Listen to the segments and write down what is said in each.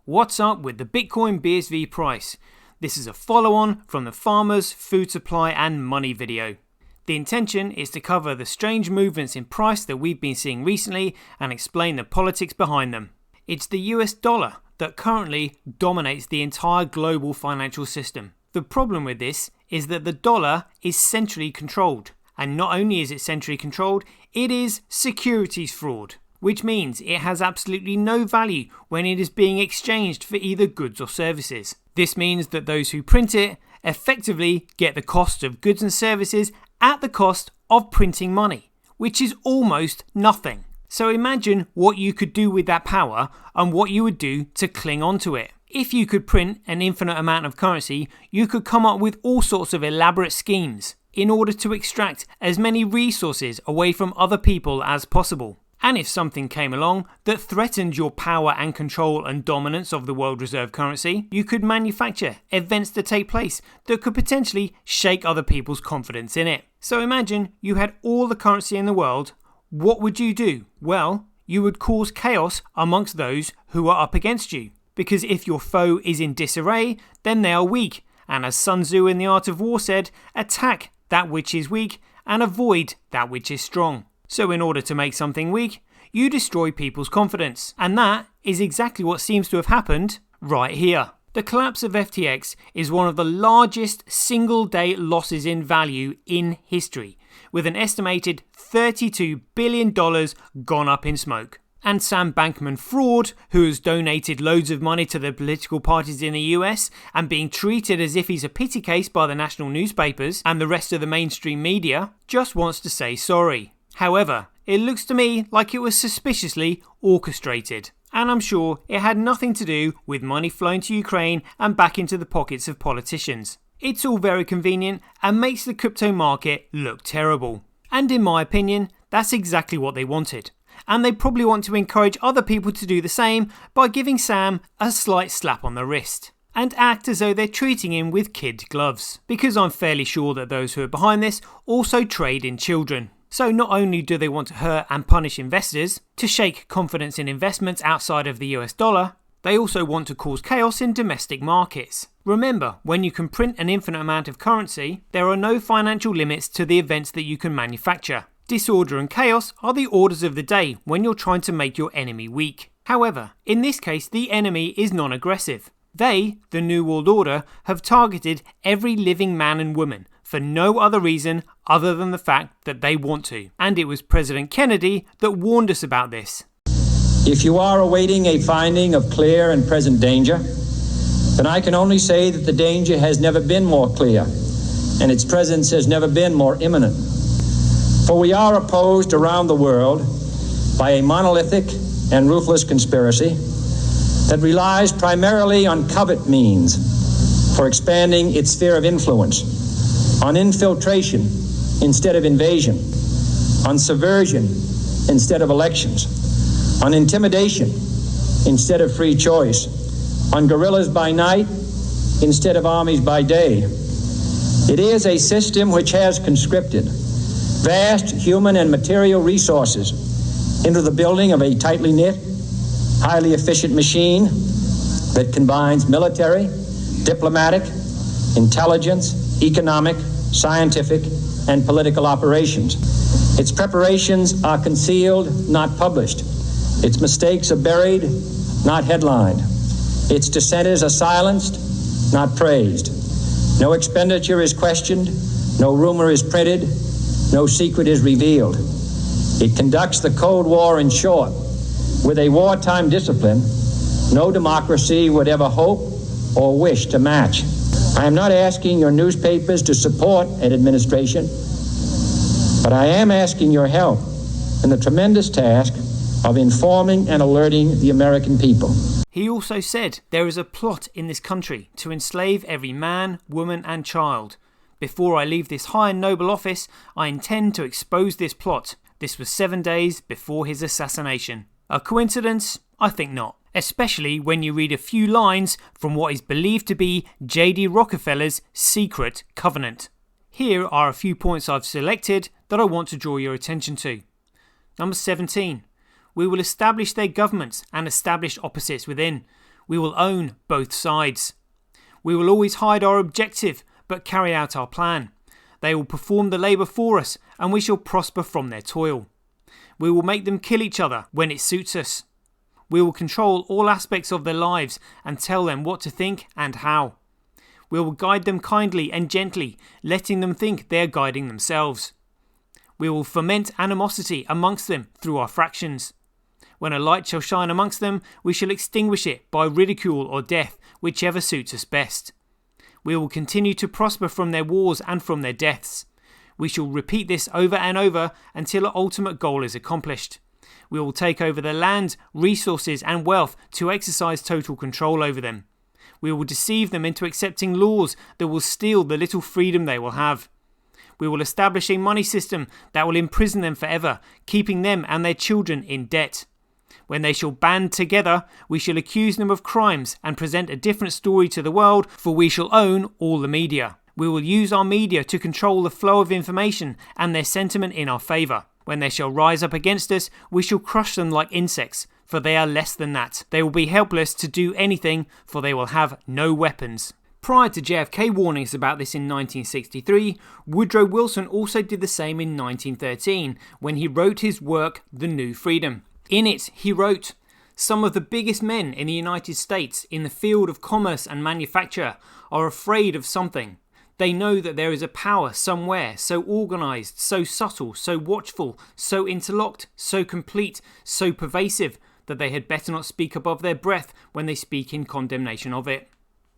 What's up with the Bitcoin BSV Price? This is a follow-on from the Farmers, Food Supply and Money video. The intention is to cover the strange movements in price that we've been seeing recently and explain the politics behind them. It's the US dollar that currently dominates the entire global financial system. The problem with this is that the dollar is centrally controlled. And not only is it centrally controlled, it is securities fraud, which means it has absolutely no value when it is being exchanged for either goods or services. This means that those who print it effectively get the cost of goods and services at the cost of printing money, which is almost nothing. So imagine what you could do with that power and what you would do to cling onto it. If you could print an infinite amount of currency, you could come up with all sorts of elaborate schemes in order to extract as many resources away from other people as possible. And if something came along that threatened your power and control and dominance of the world reserve currency, you could manufacture events to take place that could potentially shake other people's confidence in it. So imagine you had all the currency in the world. What would you do? Well, you would cause chaos amongst those who are up against you. Because if your foe is in disarray, then they are weak. And as Sun Tzu in The Art of War said, attack that which is weak and avoid that which is strong. So in order to make something weak, you destroy people's confidence. And that is exactly what seems to have happened right here. The collapse of FTX is one of the largest single-day losses in value in history, with an estimated $32 billion gone up in smoke. And Sam Bankman-Fried, who has donated loads of money to the political parties in the US and being treated as if he's a pity case by the national newspapers and the rest of the mainstream media, just wants to say sorry. However, it looks to me like it was suspiciously orchestrated, and I'm sure it had nothing to do with money flowing to Ukraine and back into the pockets of politicians. It's all very convenient and makes the crypto market look terrible. And in my opinion, that's exactly what they wanted. And they probably want to encourage other people to do the same by giving Sam a slight slap on the wrist and act as though they're treating him with kid gloves. Because I'm fairly sure that those who are behind this also trade in children. So not only do they want to hurt and punish investors to shake confidence in investments outside of the US dollar, they also want to cause chaos in domestic markets. Remember, when you can print an infinite amount of currency, there are no financial limits to the events that you can manufacture. Disorder and chaos are the orders of the day when you're trying to make your enemy weak. However, in this case, the enemy is non-aggressive. They, the New World Order, have targeted every living man and woman for no other reason other than the fact that they want to. And it was President Kennedy that warned us about this. If you are awaiting a finding of clear and present danger, then I can only say that the danger has never been more clear, and its presence has never been more imminent. For we are opposed around the world by a monolithic and ruthless conspiracy that relies primarily on covert means for expanding its sphere of influence, on infiltration instead of invasion, on subversion instead of elections, on intimidation instead of free choice, on guerrillas by night instead of armies by day. It is a system which has conscripted vast human and material resources into the building of a tightly knit, highly efficient machine that combines military, diplomatic, intelligence, economic, scientific, and political operations. Its preparations are concealed, not published. Its mistakes are buried, not headlined. Its dissenters are silenced, not praised. No expenditure is questioned, no rumor is printed, no secret is revealed. It conducts the Cold War, in short, with a wartime discipline no democracy would ever hope or wish to match. I am not asking your newspapers to support an administration, but I am asking your help in the tremendous task of informing and alerting the American people. He also said there is a plot in this country to enslave every man, woman and child. Before I leave this high and noble office, I intend to expose this plot. This was 7 days before his assassination. A coincidence? I think not. Especially when you read a few lines from what is believed to be J.D. Rockefeller's secret covenant. Here are a few points I've selected that I want to draw your attention to. Number 17. We will establish their governments and establish opposites within. We will own both sides. We will always hide our objective, but carry out our plan. They will perform the labour for us, and we shall prosper from their toil. We will make them kill each other when it suits us. We will control all aspects of their lives and tell them what to think and how. We will guide them kindly and gently, letting them think they are guiding themselves. We will foment animosity amongst them through our fractions. When a light shall shine amongst them, we shall extinguish it by ridicule or death, whichever suits us best. We will continue to prosper from their wars and from their deaths. We shall repeat this over and over until our ultimate goal is accomplished. We will take over their land, resources and wealth to exercise total control over them. We will deceive them into accepting laws that will steal the little freedom they will have. We will establish a money system that will imprison them forever, keeping them and their children in debt. When they shall band together, we shall accuse them of crimes and present a different story to the world, for we shall own all the media. We will use our media to control the flow of information and their sentiment in our favour. When they shall rise up against us, we shall crush them like insects, for they are less than that. They will be helpless to do anything, for they will have no weapons. Prior to JFK warning us about this in 1963, Woodrow Wilson also did the same in 1913, when he wrote his work, The New Freedom. In it, he wrote, "Some of the biggest men in the United States in the field of commerce and manufacture are afraid of something. They know that there is a power somewhere so organised, so subtle, so watchful, so interlocked, so complete, so pervasive, that they had better not speak above their breath when they speak in condemnation of it."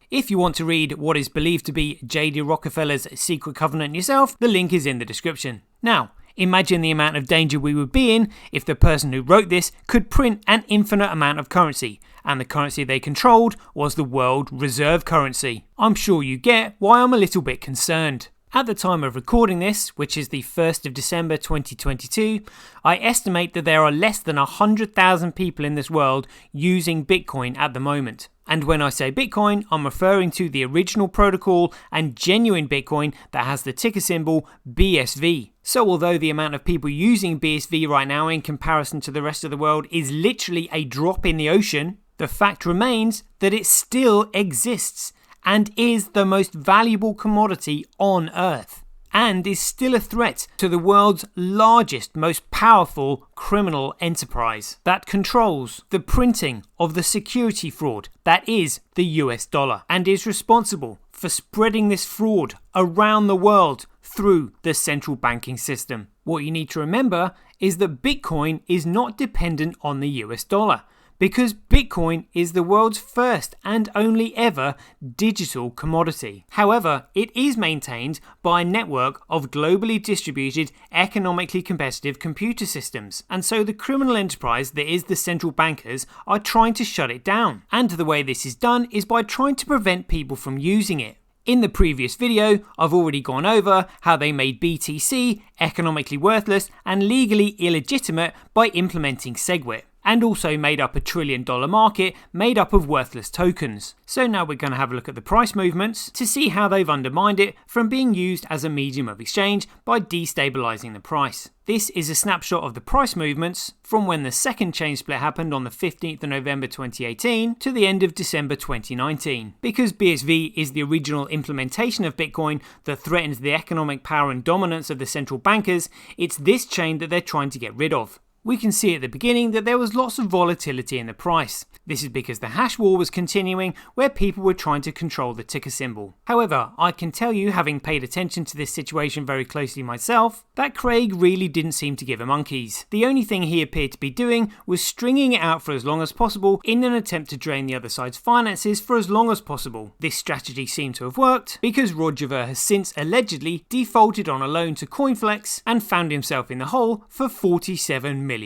If you want to read what is believed to be J.D. Rockefeller's secret covenant yourself, the link is in the description. Now, imagine the amount of danger we would be in if the person who wrote this could print an infinite amount of currency, and the currency they controlled was the world reserve currency. I'm sure you get why I'm a little bit concerned. At the time of recording this, which is the 1st of December 2022, I estimate that there are less than 100,000 people in this world using Bitcoin at the moment. And when I say Bitcoin, I'm referring to the original protocol and genuine Bitcoin that has the ticker symbol BSV. So although the amount of people using BSV right now in comparison to the rest of the world is literally a drop in the ocean, the fact remains that it still exists and is the most valuable commodity on Earth, and is still a threat to the world's largest, most powerful criminal enterprise that controls the printing of the security fraud that is the US dollar, and is responsible for spreading this fraud around the world through the central banking system. What you need to remember is that Bitcoin is not dependent on the US dollar, because Bitcoin is the world's first and only ever digital commodity. However, it is maintained by a network of globally distributed, economically competitive computer systems, and so the criminal enterprise that is the central bankers are trying to shut it down. And the way this is done is by trying to prevent people from using it. In the previous video, I've already gone over how they made BTC economically worthless and legally illegitimate by implementing SegWit, and also made up $1 trillion market made up of worthless tokens. So now we're going to have a look at the price movements to see how they've undermined it from being used as a medium of exchange by destabilizing the price. This is a snapshot of the price movements from when the second chain split happened on the 15th of November 2018 to the end of December 2019. Because BSV is the original implementation of Bitcoin that threatens the economic power and dominance of the central bankers, it's this chain that they're trying to get rid of. We can see at the beginning that there was lots of volatility in the price. This is because the hash war was continuing where people were trying to control the ticker symbol. However, I can tell you, having paid attention to this situation very closely myself, that Craig really didn't seem to give a monkeys. The only thing he appeared to be doing was stringing it out for as long as possible in an attempt to drain the other side's finances for as long as possible. This strategy seemed to have worked because Roger has since allegedly defaulted on a loan to Coinflex and found himself in the hole for $47 million.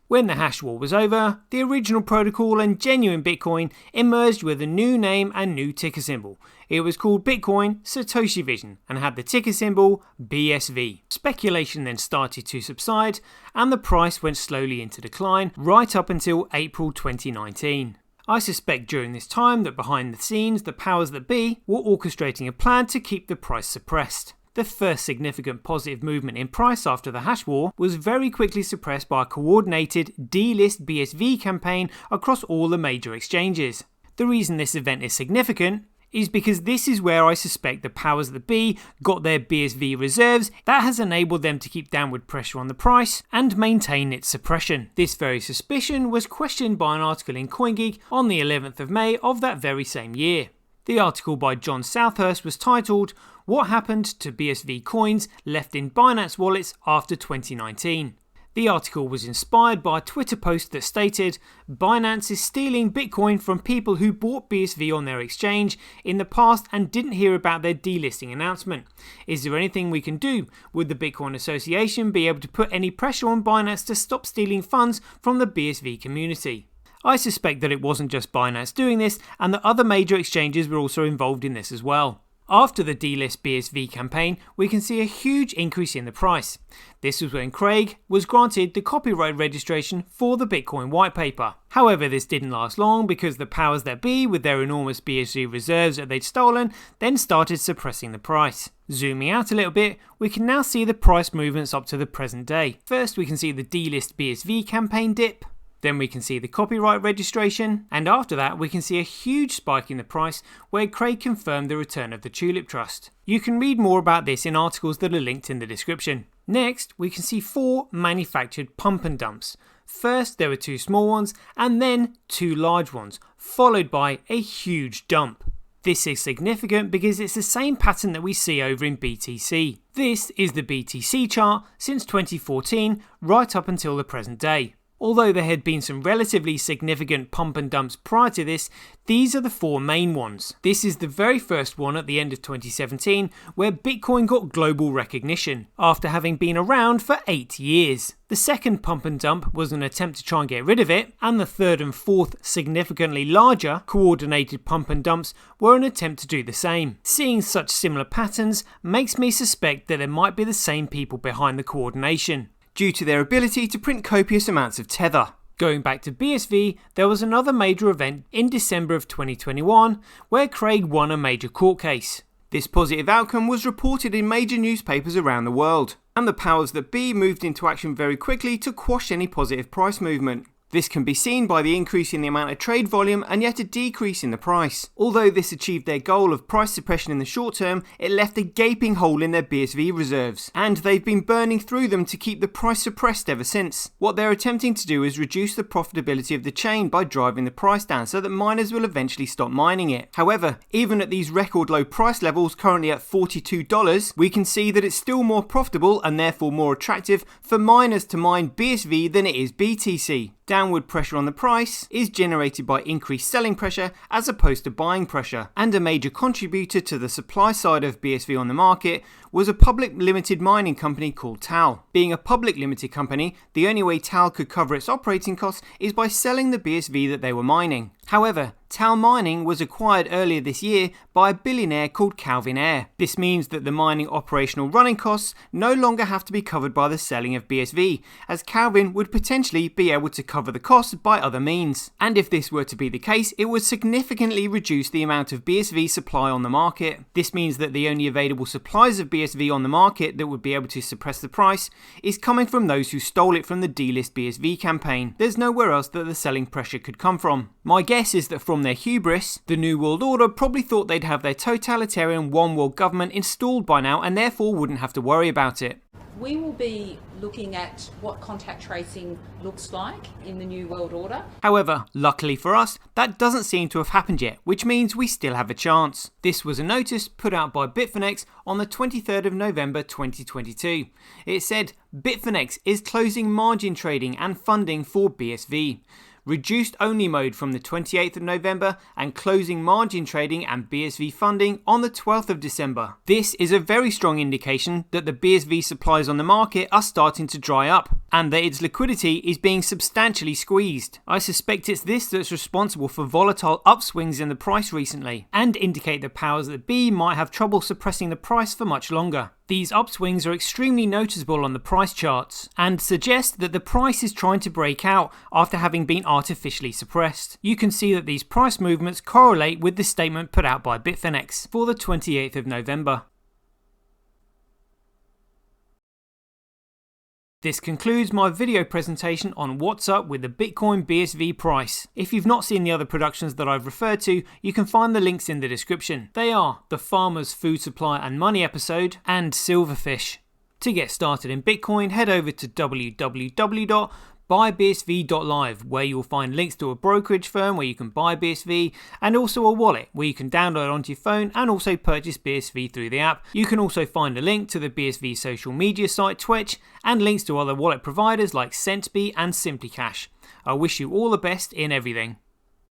When the hash war was over, the original protocol and genuine Bitcoin emerged with a new name and new ticker symbol. It was called Bitcoin Satoshi Vision and had the ticker symbol BSV. Speculation then started to subside and the price went slowly into decline right up until April 2019. I suspect during this time that behind the scenes the powers that be were orchestrating a plan to keep the price suppressed. The first significant positive movement in price after the hash war was very quickly suppressed by a coordinated delist BSV campaign across all the major exchanges. The reason this event is significant is because this is where I suspect the powers that be got their BSV reserves that has enabled them to keep downward pressure on the price and maintain its suppression. This very suspicion was questioned by an article in CoinGeek on the 11th of May of that very same year. The article by John Southhurst was titled, "What Happened to BSV Coins Left in Binance Wallets After 2019?" The article was inspired by a Twitter post that stated, "Binance is stealing Bitcoin from people who bought BSV on their exchange in the past and didn't hear about their delisting announcement. Is there anything we can do? Would the Bitcoin Association be able to put any pressure on Binance to stop stealing funds from the BSV community?" I suspect that it wasn't just Binance doing this and that other major exchanges were also involved in this as well. After the delist BSV campaign, we can see a huge increase in the price. This was when Craig was granted the copyright registration for the Bitcoin white paper. However, this didn't last long because the powers that be, with their enormous BSV reserves that they'd stolen, then started suppressing the price. Zooming out a little bit, we can now see the price movements up to the present day. First, we can see the delist BSV campaign dip. Then we can see the copyright registration, and after that we can see a huge spike in the price where Craig confirmed the return of the Tulip Trust. You can read more about this in articles that are linked in the description. Next, we can see 4 manufactured pump and dumps. First there were 2 small ones and then 2 large ones, followed by a huge dump. This is significant because it's the same pattern that we see over in BTC. This is the BTC chart since 2014 right up until the present day. Although there had been some relatively significant pump and dumps prior to this, these are the 4 main ones. This is the very first one at the end of 2017 where Bitcoin got global recognition after having been around for 8 years. The second pump and dump was an attempt to try and get rid of it, and the third and fourth significantly larger coordinated pump and dumps were an attempt to do the same. Seeing such similar patterns makes me suspect that there might be the same people behind the coordination, due to their ability to print copious amounts of tether. Going back to BSV, there was another major event in December of 2021 where Craig won a major court case. This positive outcome was reported in major newspapers around the world, and the powers that be moved into action very quickly to quash any positive price movement. This can be seen by the increase in the amount of trade volume and yet a decrease in the price. Although this achieved their goal of price suppression in the short term, it left a gaping hole in their BSV reserves, and they've been burning through them to keep the price suppressed ever since. What they're attempting to do is reduce the profitability of the chain by driving the price down so that miners will eventually stop mining it. However, even at these record low price levels, currently at $42, we can see that it's still more profitable and therefore more attractive for miners to mine BSV than it is BTC. Downward pressure on the price is generated by increased selling pressure as opposed to buying pressure, and a major contributor to the supply side of BSV on the market was a public limited mining company called TAL. Being a public limited company, the only way TAL could cover its operating costs is by selling the BSV that they were mining. However, TAL Mining was acquired earlier this year by a billionaire called Calvin Ayre. This means that the mining operational running costs no longer have to be covered by the selling of BSV, as Calvin would potentially be able to cover the costs by other means. And if this were to be the case, it would significantly reduce the amount of BSV supply on the market. This means that the only available supplies of BSV on the market that would be able to suppress the price is coming from those who stole it from the delist BSV campaign. There's nowhere else that the selling pressure could come from. My guess is that from their hubris, the New World Order probably thought they'd have their totalitarian one world government installed by now and therefore wouldn't have to worry about it. We will be looking at what contact tracing looks like in the New World Order. However, luckily for us, that doesn't seem to have happened yet, which means we still have a chance. This was a notice put out by Bitfinex on the 23rd of November 2022. It said, Bitfinex is closing margin trading and funding for BSV. Reduced only mode from the 28th of November and closing margin trading and BSV funding on the 12th of December. This is a very strong indication that the BSV supplies on the market are starting to dry up and that its liquidity is being substantially squeezed. I suspect it's this that's responsible for volatile upswings in the price recently and indicate that powers that be might have trouble suppressing the price for much longer. These upswings are extremely noticeable on the price charts and suggest that the price is trying to break out after having been artificially suppressed. You can see that these price movements correlate with the statement put out by Bitfinex for the 28th of November. This concludes my video presentation on what's up with the Bitcoin BSV price. If you've not seen the other productions that I've referred to, you can find the links in the description. They are the Farmers, Food Supply and Money episode and Silverfish. To get started in Bitcoin, head over to www.buybsv.live, where you'll find links to a brokerage firm where you can buy BSV, and also a wallet where you can download onto your phone and also purchase BSV through the app. You can also find a link to the BSV social media site Twitch, and links to other wallet providers like Centbee and Simplycash. I wish you all the best in everything.